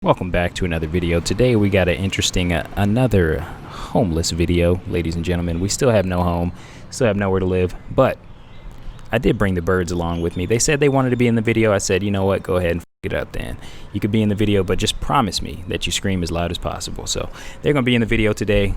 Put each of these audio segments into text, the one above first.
Welcome back to another video. Today we got an interesting another homeless video, ladies and gentlemen. We still have no home, still have nowhere to live, but I did bring the birds along with me. They said they wanted to be in the video. I said, you know what, go ahead and it up then. You could be in the video, but just promise me that you scream as loud as possible. So they're gonna be in the video today.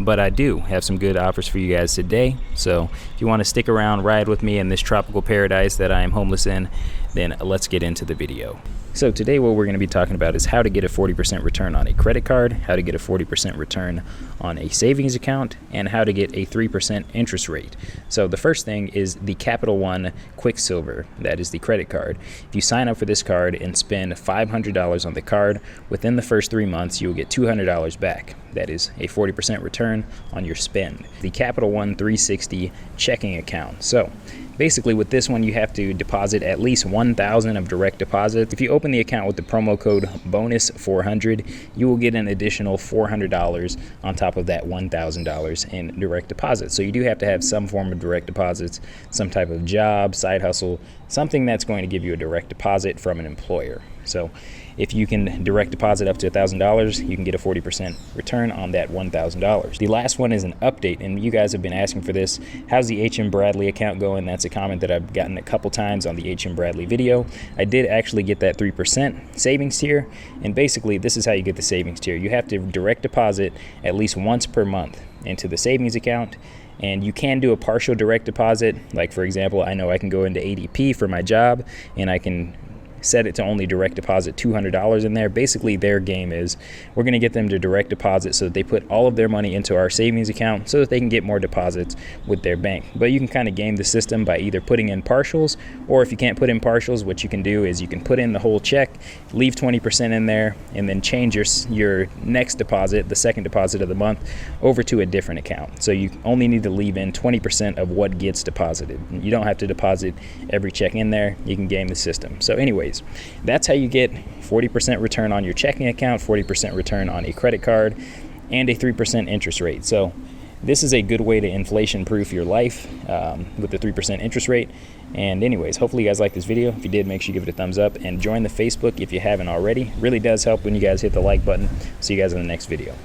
But I do have some good offers for you guys today. So if you want to stick around, ride with me in this tropical paradise that I am homeless in, then let's get into the video. So today what we're going to be talking about is how to get a 40% return on a credit card, how to get a 40% return on a savings account, and how to get a 3% interest rate. So the first thing is the Capital One Quicksilver. That is the credit card. If you sign up for this card and spend $500 on the card, within the first 3 months, you will get $200 back. That is a 40% return on your spend. The Capital One 360 checking account. So basically with this one, you have to deposit at least $1,000 of direct deposit. If you open the account with the promo code bonus400, you will get an additional $400 on top of that $1,000 in direct deposit. So you do have to have some form of direct deposits, some type of job, side hustle, something that's going to give you a direct deposit from an employer. So if you can direct deposit up to $1,000, you can get a 40% return on that $1,000. The last one is an update, and you guys have been asking for this. How's the H.M. Bradley account going? That's a comment that I've gotten a couple times on the H.M. Bradley video. I did actually get that 3% savings tier, and basically this is how you get the savings tier. You have to direct deposit at least once per month into the savings account. And you can do a partial direct deposit. Like for example, I know I can go into ADP for my job and I can set it to only direct deposit $200 in there. Basically their game is we're going to get them to direct deposit so that they put all of their money into our savings account so that they can get more deposits with their bank. But you can kind of game the system by either putting in partials, or if you can't put in partials, what you can do is you can put in the whole check, leave 20% in there, and then change your next deposit, the second deposit of the month, over to a different account. So you only need to leave in 20% of what gets deposited. You don't have to deposit every check in there. You can game the system. So anyways, that's how you get 40% return on your checking account, 40% return on a credit card, and a 3% interest rate. So this is a good way to inflation proof your life with the 3% interest rate. And anyways, hopefully you guys like this video. If you did, make sure you give it a thumbs up and join the Facebook if you haven't already. It really does help when you guys hit the like button. See you guys in the next video.